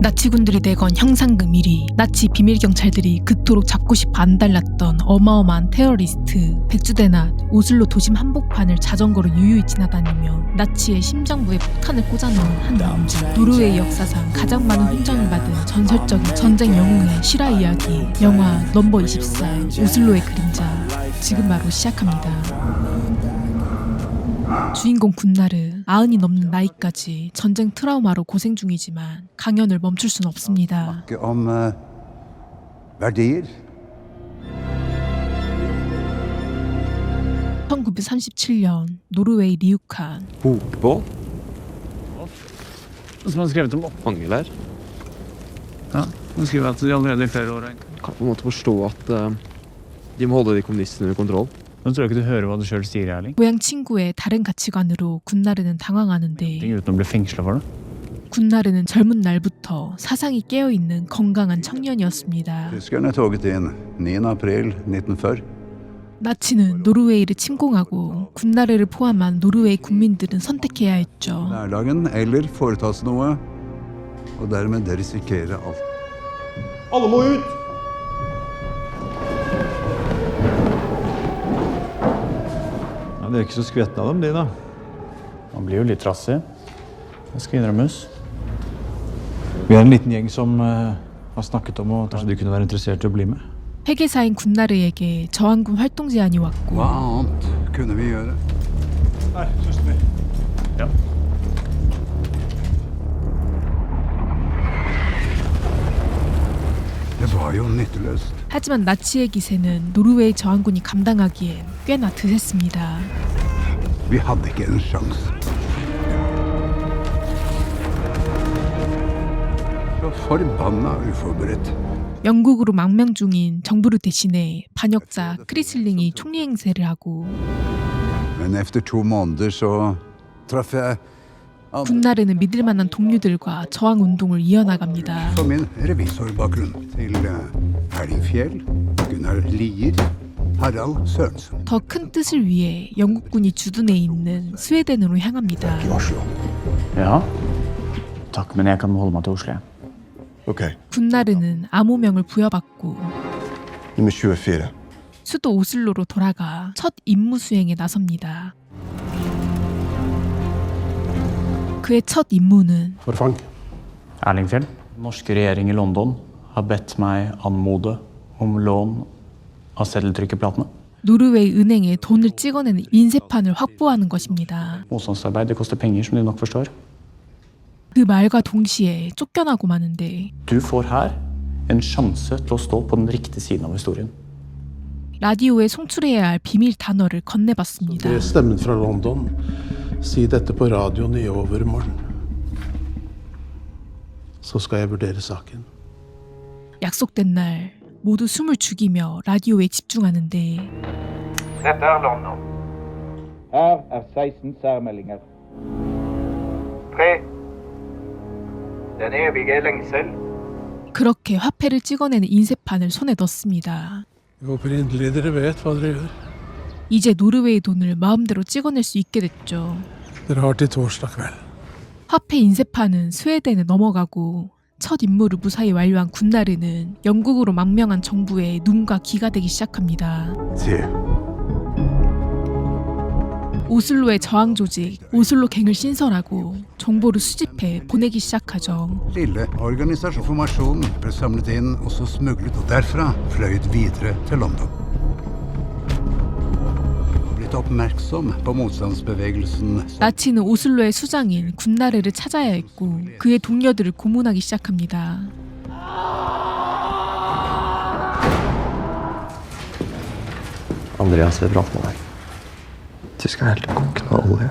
나치군들이 내건 형상금 1위, 나치 비밀경찰들이 그토록 잡고 싶어 안달났던 어마어마한 테러리스트 백주대낮 오슬로 도심 한복판을 자전거로 유유히 지나다니며 나치의 심장부에 폭탄을 꽂아놓은 한 남자. 노르웨이 역사상 가장 많은 훈장을 받은 전설적인 전쟁 영웅의 실화 이야기, 영화 넘버 24 오슬로의 그림자, 지금 바로 시작합니다. 주인공 군나르, 90이 넘는 나이까지 전쟁 트라우마로 고생 중이지만 강연을 멈출 순 없습니다. verdier. 1937년 노르웨이 리우칸. Bokbål? Som har skrevet om Fangeleir? Ja, de skriver at de allerede i flere år Kan på en måte forstå at de må holde de kommunistene under kontroll. Nå tror jeg ikke du hører hva du selv sier, Erling. 고향 친구의 다른 가치관으로 군나르는 당황하는데 Uten å bli fengslet for det. 군나르는 젊은 날부터 사상이 깨어있는 건강한 청년이었습니다. Tyskerne toget inn 9. april 1940. 나치는 노르웨이를 침공하고 군나르를 포함한 노르웨이 국민들은 선택해야 했죠. Hverdagen eller foreta seg noe, og dermed risikere alt. Alle må ut! Ja, det er ikke så skvetten av dem, de da. Man blir jo litt trassig. Det skal innrømmes. Vi er en liten gjeng som har snakket om at kanskje du kunne være interessert i å bli med. 회계사인 군나르에게 저항군 활동 제안이 왔고 Hva annet kunne vi gjøre? Her, søster min. Ja. Det var jo nytteløst. 하지만 나치의 기세는 노르웨이 저항군이 감당하기엔 꽤나 드셌습니다. Vi hadde ikke en sjanse. Så forbanna uforberedt. 영국으로 망명 중인 정부를 대신해 반역자 크리슬링이 총리 행세를 하고 Men efter 2 måneder så traff jeg 군나르는 믿을 만한 동료들과 저항 운동을 이어나갑니다. for min revisorbakgrunn til Elgfjell, Gunnar Lier, Harald Sørensen. 더 큰 뜻을 위해 영국군이 주둔해 있는 스웨덴으로 향합니다. Ja. Takk, men jeg kan holde meg til Oslo. Ok, 군나르는 암호명을 부여받고 nummer 24. 수도 오슬로로 돌아가 첫 임무 수행에 나섭니다. 그의 첫 임무는 Forfang. Erlingfjell. Den norske regjering i London har bedt meg anmode om lån av seddeltrykkeplatene. 노르웨이 은행에 돈을 찍어내는 인쇄판을 확보하는 것입니다. Motstandsarbeid, det koster penger, som du nok forstår. 그 말과 동시에 쫓겨나고 마는데 Du får her en sjanse til å stå på den riktige siden av historien. 라디오에 송출해야 할 비밀 단어를 건네봤습니다. Det er stemmen fra London. Si dette på radioen i overmorgen. Så skal jeg vurdere saken. 약속된 날 모두 숨을 죽이며 라디오에 집중하는데 Dette er London. Her er 16 særmeldinger. 3. Den evige lengsel. 그렇게 화폐를 찍어내는 인쇄판을 손에 넣습니다. Jeg håper inderlig dere vet hva dere gjør. 이제 노르웨이 돈을 마음대로 찍어낼 수 있게 됐죠. Dere har til torsdag kveld. 화폐 인쇄판은 스웨덴에 넘어가고 첫 임무를 무사히 완료한 군나르는 영국으로 망명한 정부의 눈과 귀가 되기 시작합니다. Se, 오슬로의 저항 조직 오슬로갱을 신설하고 정보를 수집해 보내기 시작하죠. lille organisasjon ble samlet inn og så smuglet, og derfra fløyet videre til London. Og blitt oppmerksom på motstandsbevegelsen. 나치는 오슬로의 수장인 군나르를 찾아야 했고 그의 동료들을 고문하기 시작합니다. Andreas vil prate med deg. Tyskerne heller koken med olje.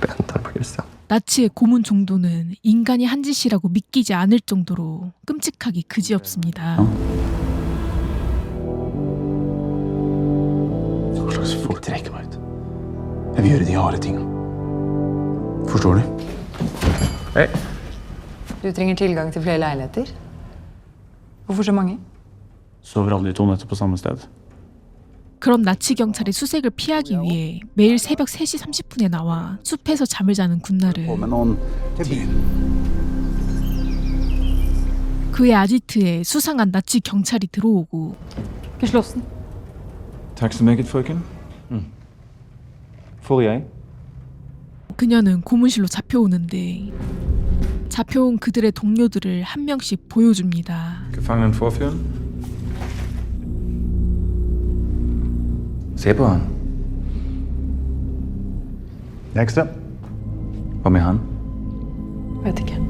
Bentar på Kristian. 나치의 고문 정도는 인간이 한 짓이라고 믿기지 않을 정도로 끔찍하기 그지없습니다. Hva slags folk trekker meg ut? Jeg vil gjøre de harde tingene. Forstår du? Hei. Du trenger tilgang til flere leiligheter. Hvorfor så mange? Sover alle de to netter på samme sted. 그럼 나치 경찰의 수색을 피하기 위해 매일 새벽 3시 30분에 나와 숲에서 잠을 자는 군나르. Få med noen til byen. 그의 아지트에 수상한 나치 경찰이 들어오고 Geschlossen. Tack så mycket, fröken. Får jag? 그녀는 고문실로 잡혀오는데 잡혀온 그들의 동료들을 한 명씩 보여줍니다. Gefangenen vorführen? Se på han. Next up. Vad med han? Vet ikke.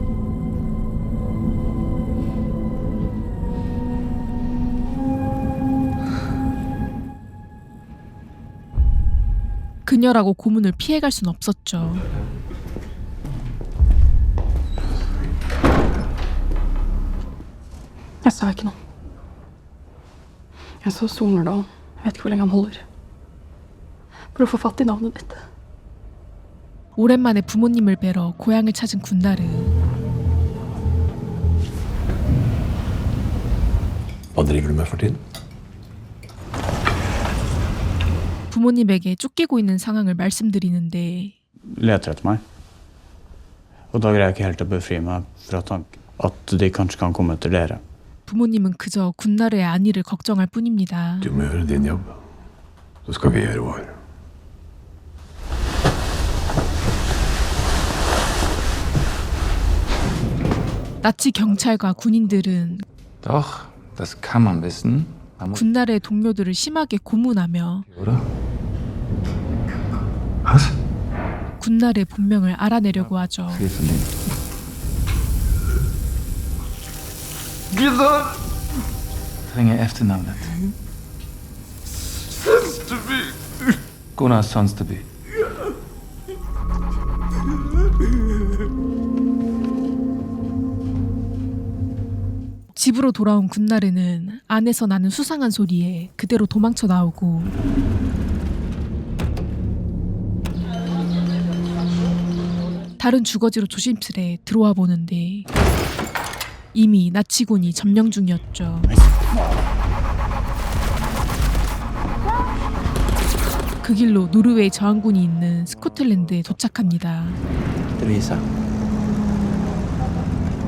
그녀라고 고문을 피해갈 순 없었죠. Jeg sa ikke noe. Jeg så Solnerdal. Jeg vet ikke hvor lenge han holder. For å få fatt i navnet ditt. 오랜만에 부모님을 뵈러 고향을 찾은 군나르. Hva driver du med for tiden? 부모님에게 쫓기고 있는 상황을 말씀드리는데 Leter etter meg. Og da greier jeg ikke helt å befri meg fra tanken at de kanskje kan komme etter dere. 부모님은 그저 군나르의 안위를 걱정할 뿐입니다. Du må gjøre din jobb. Så skal vi gjøre vår. 나치 경찰과 군인들은 Doch, das kann man wissen. Man muss, 군나르의 동료들을 심하게 고문하며 oder? Was? 군나르의 본명을 알아내려고 하죠. Viel von dem. Ringe efternamnet. Gunnar Sonsterby. 집으로 돌아온 군나르는 안에서 나는 수상한 소리에 그대로 도망쳐 나오고 다른 주거지로 조심스레 들어와 보는데 이미 나치군이 점령 중이었죠. 그 길로 노르웨이 저항군이 있는 스코틀랜드에 도착합니다. Teresa.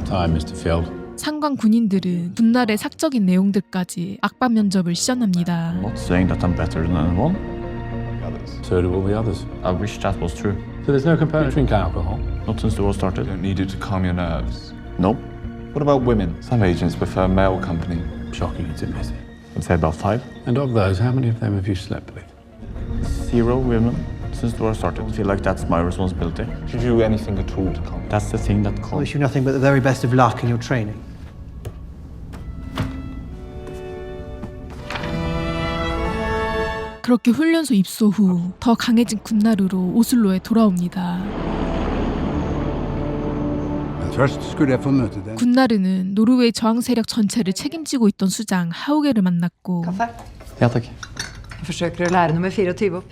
Time, Mr. Field. 상관 군인들은 군날의 사적인 내용들까지 악바 면접을 시전합니다. I'm not saying that I'm better than anyone. So do all the others. I wish that was true. So there's no component. Drink alcohol. Not since the war started. Don't need it to calm your nerves. No. What about women? Some agents prefer male company. Shockingly busy. I'd say about 5. And of those, how many of them have you slept with? 0 women since the war started. I feel like that's my responsibility. Should you do anything at all to calm? That's the thing that I calls. wish you nothing but the very best of luck in your training. 그렇게 훈련소 입소 후 더 강해진 군나르로 오슬로에 돌아옵니다. Men först skulle jag få möta den. 군나르는 노르웨이 저항 세력 전체를 책임지고 있던 수장 하우게를 만났고 Kaffe? Ja, tack. Jeg forsøker å lære nummer 24 opp.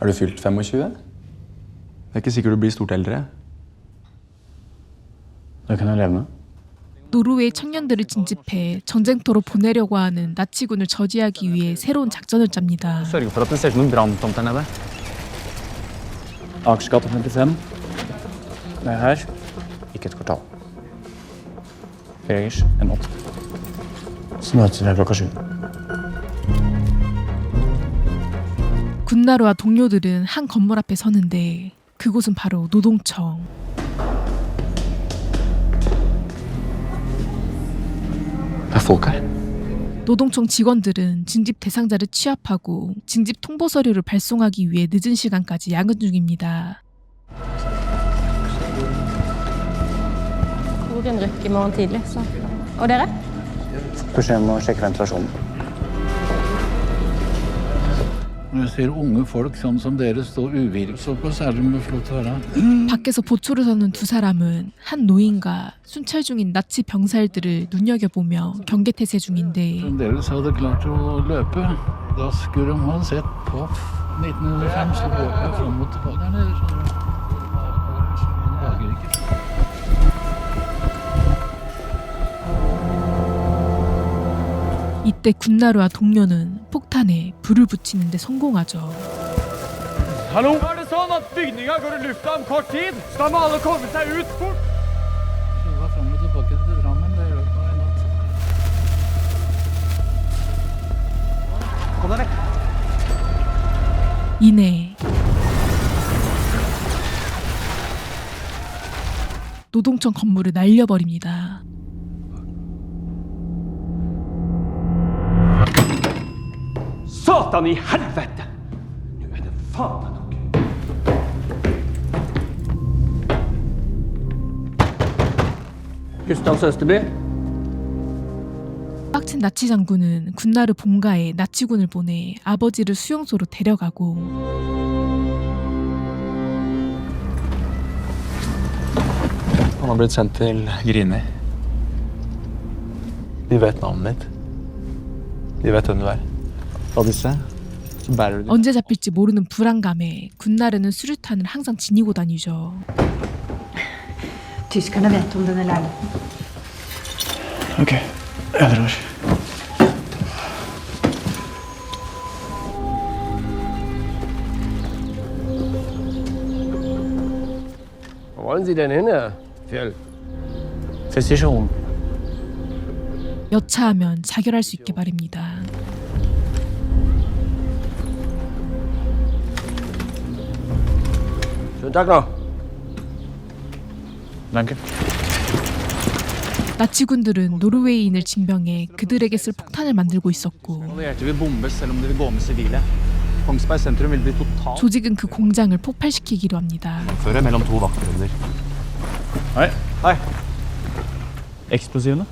Har du fylt 25? Det er ikke sikkert du blir stort eldre. Det kan jeg leve med. 노르웨이 청년들을 진집해 전쟁터로 보내려고 하는 나치군을 저지하기 위해 새로운 작전을 짭니다. Sørge for at det ser ut som en branntomt der nede. Akersgata 55. Det er her. Ikke et kvartal. Gregers, en 8. Så møtes vi her klokka 7. 군나르와 동료들은 한 건물 앞에 서는데 그곳은 바로 노동청. Det er folk her. 노동청 직원들은 징집 대상자를 취합하고 징집 통보 서류를 발송하기 위해 늦은 시간까지 야근 중입니다. Hvor en røk i morgen tidlig, så. Og dere? Beskjed om å sjekke ventilasjonen. Når jeg ser unge folk sånn som dere stå uvirksomme, så er det flott å høre. 밖에서 보초를 서는 두 사람은 한 노인과 순찰 중인 나치 병살들을 눈여겨보며 경계태세 중인데 Fremdeles hadde klart å løpe. Da skulle de ha sett på 1905, så løp jeg fram og tilbake der nede. Det dager ikke. 이때 군나르와 동료는 폭탄에 불을 붙이는 데 성공하죠. Hallo? Er det sånn at bygninga går i lufta om kort tid? Så da må alle komme seg ut fort! Så det var fram og tilbake 이내 노동청 건물을 날려버립니다. Satan i helvete! Nu är det fan nog. Gustav Søsterby. 빡친 나치 장군은 군나르 본가에 나치군을 보내 아버지를 수용소로 데려가고 Han har blitt sendt til Grini. De vet navnet ditt. De vet hvem du er. Ta disse, så bærer du dem. 언제 잡힐지 모르는 불안감에 군나르는 수류탄을 항상 지니고 다니죠. Tyskerne vet om denne leiligheten. Ok, jeg drar. Vad wollen Sie denn hin, Herr Fjell? Til stasjonen. 여차하면 자결할 수 있게 말입니다. Schönen Tag noch. Danke. 나치군들은 노르웨이인을 징병해 그들에게 쓸 폭탄을 만들고 있었고 Allierte vil bombe selv om de vil gå med sivile. Kongsberg sentrum vil bli totalt 조직은 그 공장을 폭발시키기로 합니다. Føre mellom to vaktrunder. Hei. Hei. Eksplosivene?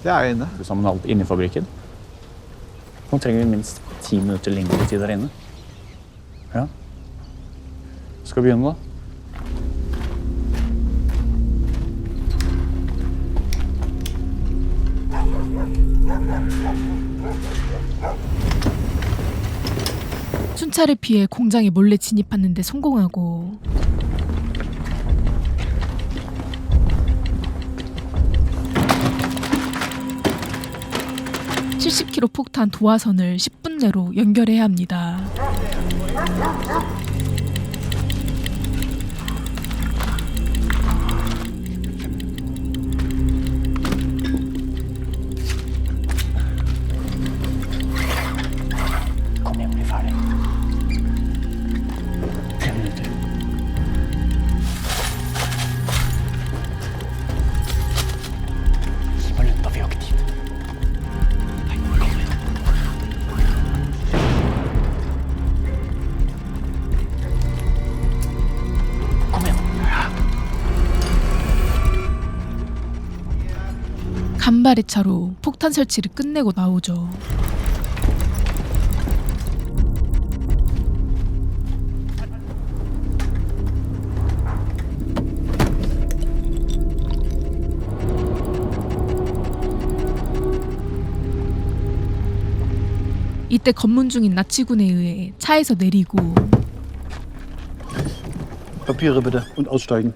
Det er inne. Du sammen alt inne i fabrikken? Nå trenger vi minst 10 minutter lengre tid der inne. Ja. Skal vi begynne da? 순찰을 피해 공장에 몰래 진입하는데 성공하고 (70kg) 폭탄 도화선을 10분 내로 연결해야 합니다. Kom igjen, bli ferdig. 5 minutter. Gi meg lunta, vi har ikke tid. Nei, kom igjen. Kom igjen. 간발의 차로 폭탄 설치를 끝내고 나오죠. 이때 검문 중인 나치군에 의해 차에서 내리고 Papiere bitte und aussteigen.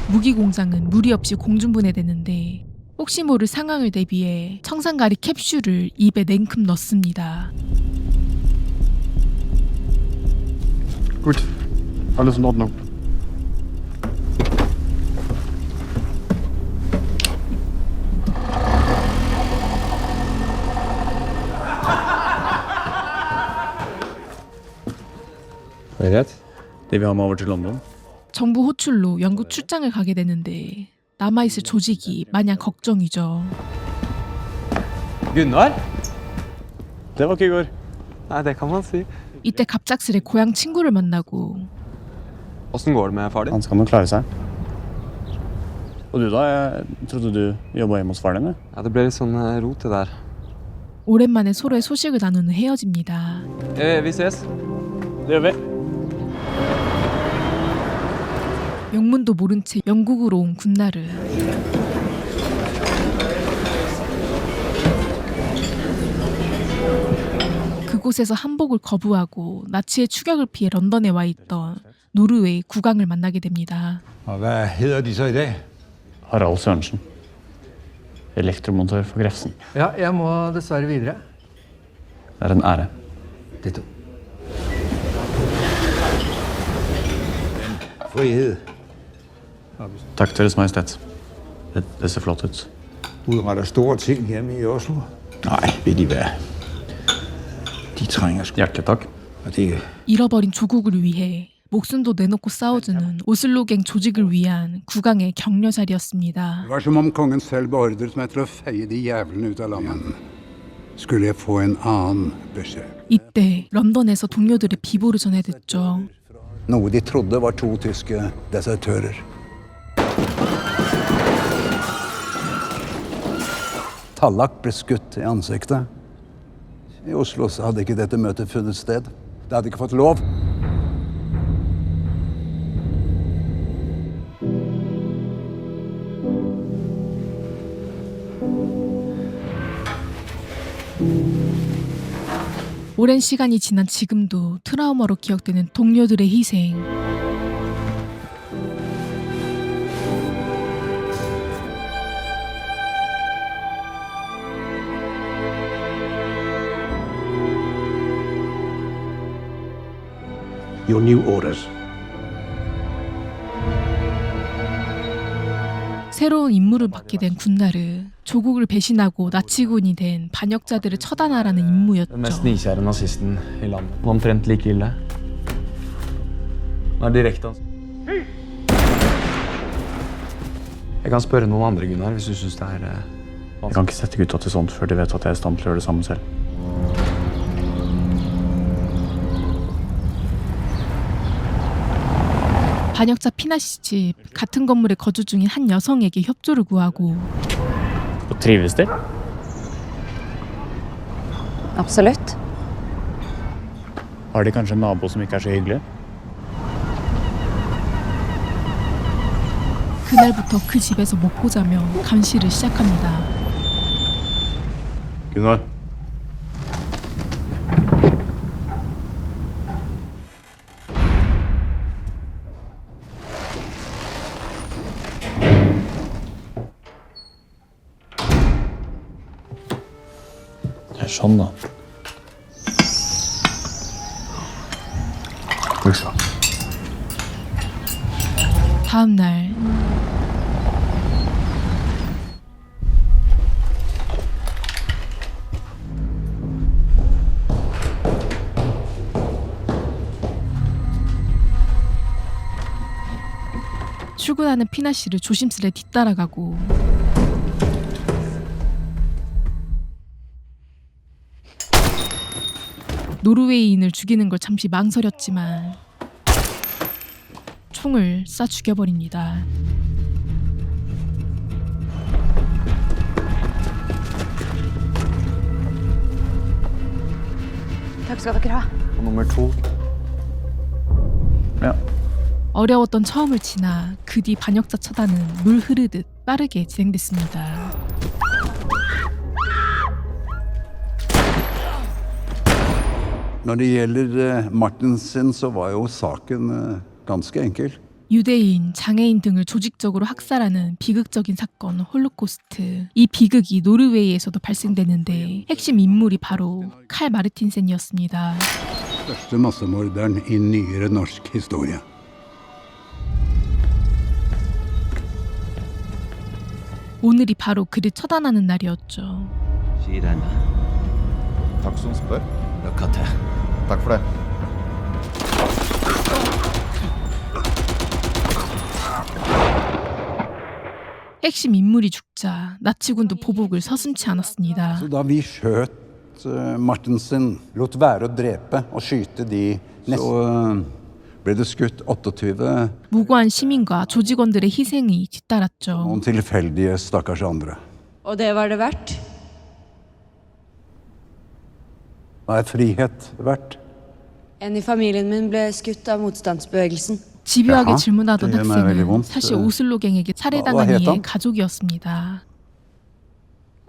무기 공장은 무리 없이 공중분해되는데 혹시 모를 상황을 대비해 청산가리 캡슐을 입에 냉큼 넣습니다. Gut, alles in Ordnung. Er det greit? De vil ha meg over til London. 정부 호출로 영국 출장을 가게 되는데 남아있을 조직이 마냥 걱정이죠. Gunnar? Det var ikke i går. Nei, det kan man si. 이때 갑작스레 고향 친구를 만나고 Hvordan går det med far din? Han skal nok klare seg. Og du da? Jeg trodde du jobbet hjemme hos far din? Ja, det ble litt sånn rot det der. 오랜만에 서로의 소식을 나누는 헤어집니다. Vi ses. Det gjør vi. 영문도 모른 채 영국으로 온 군나르. 그곳에서 한복을 거부하고 나치의 추격을 피해 런던에 와 있던 노르웨이 국왕을 만나게 됩니다. Hva heter de så i dag? Harald 'Elektromontør for Grefsen'. Ja, jeg må dessverre videre. Det er en ære. Ditto. Frihet. Takk, Deres Majestet. Det ser flott ut. Udretter store ting hjemme i Oslo. Nej, ved de hvad? De trænger sgu. Hjertelig takk. Og det 잃어버린 조국을 위해 목숨도 내놓고 싸워주는 오슬로갱 조직을 위한 국왕의 격려 자리였습니다. Det var som om kongen selv beordret meg til å feie de jævlene ut av landet. Skulle jeg få en annen beskjed. 이때 런던에서 동료들의 비보를 전해 듣죠. Noe de trodde var to tyske desertører. Tallak ble skutt i ansiktet. I Oslo så hadde ikke dette møtet funnet sted. Det hadde ikke fått lov. 오랜 시간이 지난 지금도 트라우마로 기억되는 동료들의 희생. Your new orders. 새로운 임무를 받게 된 군나르. 조국을 배신하고 나치군이 된 반역자들을 처단하라는 Den 임무였죠. mest nykjære nazisten i landet. Omtrent like ille. Han er direkte Jeg kan spørre noen andre, Gunnar, hvis du synes det er Jeg kan ikke sette gutta til sånt før de vet at jeg er i stand til å gjøre det samme selv. 반역자 피나시 집 같은 건물에 거주 중인 한 여성에게 협조를 구하고 Og trives de? Absolutt. Har de kanskje en nabo som ikke er så hyggelig? 그날부터 그 집에서 먹고 자며 감시를 시작합니다. Gunnar. Det er sånn da. Yoksa. 다음 날 출근하는 피나 씨를 조심스레 뒤따라가고 노르웨이인을 죽이는 걸 잠시 망설였지만 총을 쏴 죽여버립니다. Takk skal dere ha. Og nummer 2. Ja. 어려웠던 처음을 지나 그 뒤 반역자 처단은 물 흐르듯 빠르게 진행됐습니다. Når det gjelder Martinsen, så var jo saken ganske enkel. 유대인, 장애인 등을 조직적으로 학살하는 비극적인 사건 홀로코스트. 이 비극이 노르웨이에서도 발생되는데 핵심 인물이 바로 칼 마르틴센이었습니다. Største massemorderen i nyere norsk historie. 오늘이 바로 그를 처단하는 날이었죠. Takk som spør. Lykke til. Takk for det. 핵심 인물이 죽자 나치군도 보복을 서슴지 않았습니다. Så da vi skjøt Martinsen, lot være å drepe og skyte de neste, så ble det skutt 28 무고한 시민과 조직원들의 희생이 뒤따랐죠. noen tilfeldige stakkars andre. Og det var det verdt? Hva er frihet verdt? En i familien min ble skutt av motstandsbevegelsen. 집요하게 야하, 질문하던 det er meg veldig 학생은 vondt. 사실 오슬로갱에게 hva 살해당한 het 이의 han? 가족이었습니다.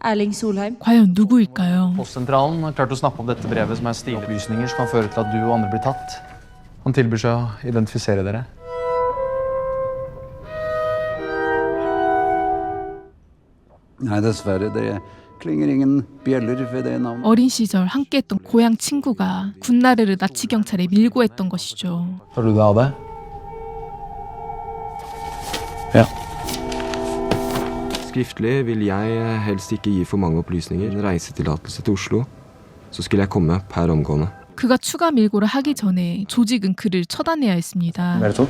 Erling Solheim. 과연 누구일까요? Postsentralen har klart å snappe opp dette brevet som er stilopplysninger som kan føre til at du og andre blir tatt. Han tilbyr seg å identifisere dere. Nei, dessverre. Klinger ingen bjeller ved det navnet. 어린 시절 함께했던 고향 친구가 군나르를 나치 경찰에 밀고 했던 것이죠. Tar du deg av det? Ja. Skriftlig vil jeg helst ikke gi for mange opplysninger. En reisetillatelse til Oslo, så skulle jeg komme per omgående. 그가 추가 밀고를 하기 전에 조직은 그를 처단해야 했습니다. Dere to?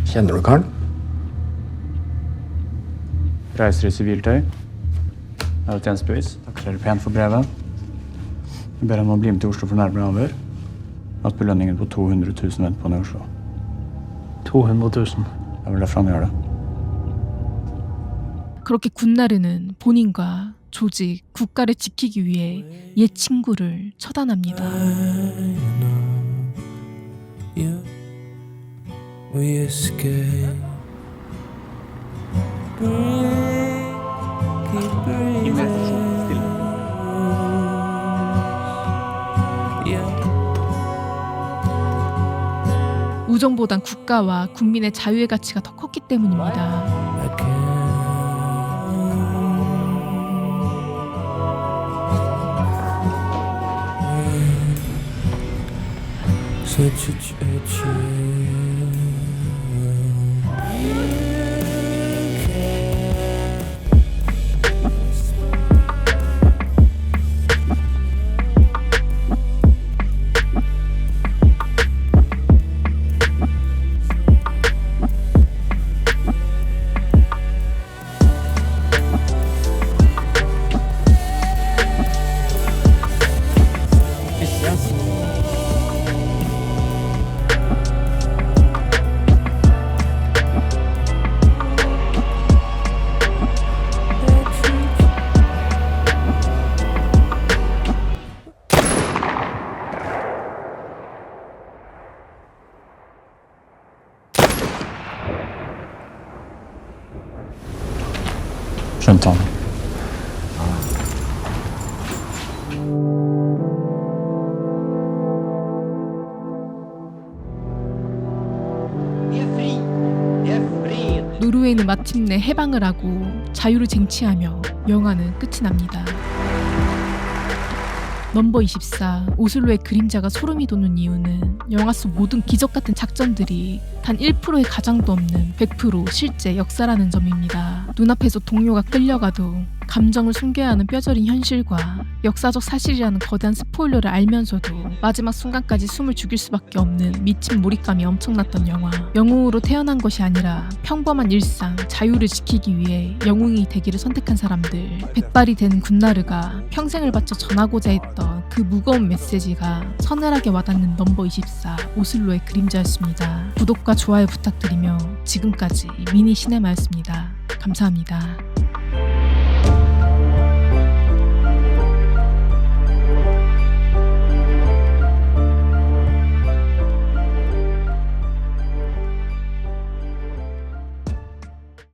Kjenner du karen? Reiser i siviltøy. Er det tjenestebevis? Takker dere pent for brevet. Jeg ber ham om å bli med til Oslo for nærmere avhør. At belønningen på 200 000 venter på han i Oslo. 200 000. Jeg vil derfor han gjør det. 그렇게 군나르는 본인과 조직, 국가를 지키기 위해 옛 친구를 처단합니다. 우정보단 국가와 국민의 자유의 가치가 더 컸기 때문입니다. Skjønte han. 노르웨이는 마침내 해방을 하고 자유를 쟁취하며 영화는 끝이 납니다. 넘버 24 오슬로의 그림자가 소름이 돋는 이유는 영화 속 모든 기적 같은 작전들이 단 1%의 가장도 없는 100% 실제 역사라는 점입니다. 눈앞에서 동료가 끌려가도 감정을 숨겨야 하는 뼈저린 현실과 역사적 사실이라는 거대한 스포일러를 알면서도 마지막 순간까지 숨을 죽일 수밖에 없는 미친 몰입감이 엄청났던 영화. 영웅으로 태어난 것이 아니라 평범한 일상, 자유를 지키기 위해 영웅이 되기를 선택한 사람들, 백발이 된 군나르가 평생을 바쳐 전하고자 했던 그 무거운 메시지가 서늘하게 와닿는 넘버 24 오슬로의 그림자였습니다. 구독과 좋아요 부탁드리며 지금까지 미니 시네마였습니다. 감사합니다.